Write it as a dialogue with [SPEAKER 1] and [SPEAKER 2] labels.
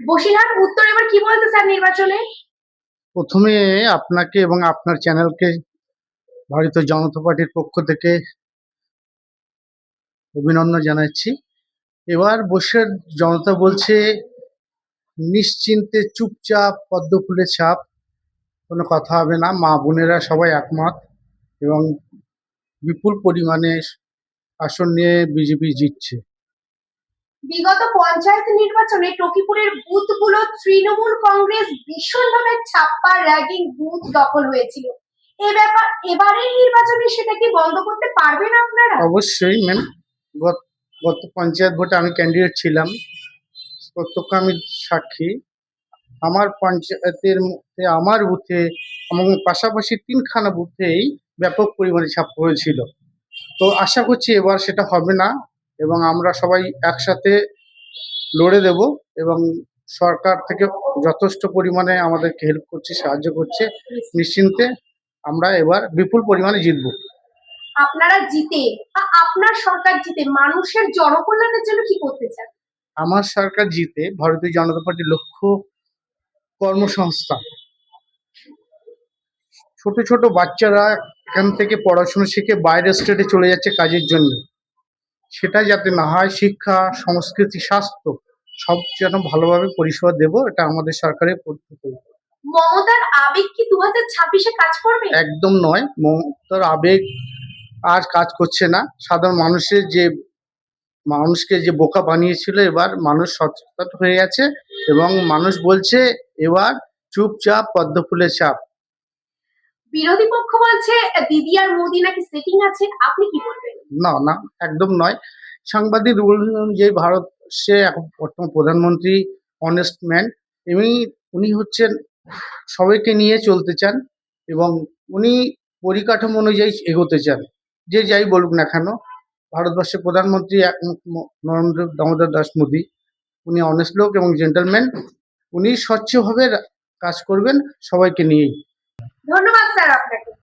[SPEAKER 1] বসিরহাট উত্তর এবার কি বলতে স্যার নির্বাচনে?
[SPEAKER 2] প্রথমে আপনাকে এবং আপনার চ্যানেলকে ভারতীয় জনতা পার্টির পক্ষ থেকে অভিনন্দন জানাচ্ছি। এবার বসিরহাট জনতা বলছে নিশ্চিন্তে চুপচাপ পদ্ম ফুলের ছাপ, কোনো কথা হবে না, মা বোনেরা সবাই একমত এবং বিপুল পরিমাণে আসন নিয়ে বিজেপি জিতছে।
[SPEAKER 1] বিগত পঞ্চায়েত নির্বাচনে টকিপুরের বুথগুলো তৃণমূল কংগ্রেস ভীষণভাবে ছাপ্পা র্যাগিং বুথ দখল হয়েছিল। এ ব্যাপার এবারের নির্বাচনে সেটা কি বন্ধ করতে পারবেন আপনারা?
[SPEAKER 2] অবশ্যই ম্যাম, গত পঞ্চায়েত ভোটে আমি ক্যান্ডিডেট ছিলাম, প্রত্যক্ষ আমি সাক্ষী। আমার পঞ্চায়েতের মধ্যে আমার বুথে এবং পাশাপাশি ৩ খানা বুথেই ব্যাপক পরিমাণে ছাপ্পা হয়েছিল। তো আশা করছি এবার সেটা হবে না এবং আমরা সবাই একসাথে লড়ে দেব এবং সরকার থেকে যথেষ্ট পরিমাণে আমাদেরকে হেল্প করছে, সাহায্য করছে। নিশ্চিন্তে আমরা এবার বিপুল পরিমাণে জিতব।
[SPEAKER 1] আপনারা জিতে বা আপনার সরকার জিতে মানুষের জনকল্যাণের জন্য কি করতে চান?
[SPEAKER 2] আমার সরকার জিতে ভারতীয় জনতা পার্টির লক্ষ্য কর্মসংস্থান। ছোট ছোট বাচ্চারা এখান থেকে পড়াশোনা শিখে বাইরের স্টেটে চলে যাচ্ছে কাজের জন্য, সেটা যাতে না হয়। শিক্ষা, সংস্কৃতি, স্বাস্থ্য সব যেন ভালোভাবে পরিষেবা দেব, এটা আমাদের সরকারের পদ্ধতি।
[SPEAKER 1] মমতার আবেগ কি 2026-এ কাজ করবে?
[SPEAKER 2] একদম নয়, মমতার আবেগ আর কাজ করছে না। সাধারণ মানুষকে যে বোকা বানিয়েছিল, এবার মানুষ সচেতন হয়ে গেছে এবং মানুষ বলছে এবার চুপচাপ পদ্ম ফুলের ছাপ।
[SPEAKER 1] বিরোধী পক্ষ বলছে দিদি আর মোদি নাকি সেটিং আছে, আপনি কি বলবেন?
[SPEAKER 2] না না, একদম নয়। সাংবাদিক রুল অনুযায়ী ভারতবর্ষে এখন বর্তমান প্রধানমন্ত্রী অনেস্ট ম্যান, এবং উনি হচ্ছেন সবাইকে নিয়ে চলতে চান এবং উনি পরিকাঠামো অনুযায়ী এগোতে চান। যে যাই বলুক না কেন, ভারতবর্ষের প্রধানমন্ত্রী নরেন্দ্র দামোদর দাস মোদী, উনি অনেস্ট লোক এবং জেন্টলম্যান। উনি স্বচ্ছভাবে কাজ করবেন সবাইকে নিয়েই।
[SPEAKER 1] ধন্যবাদ স্যার আপনাকে।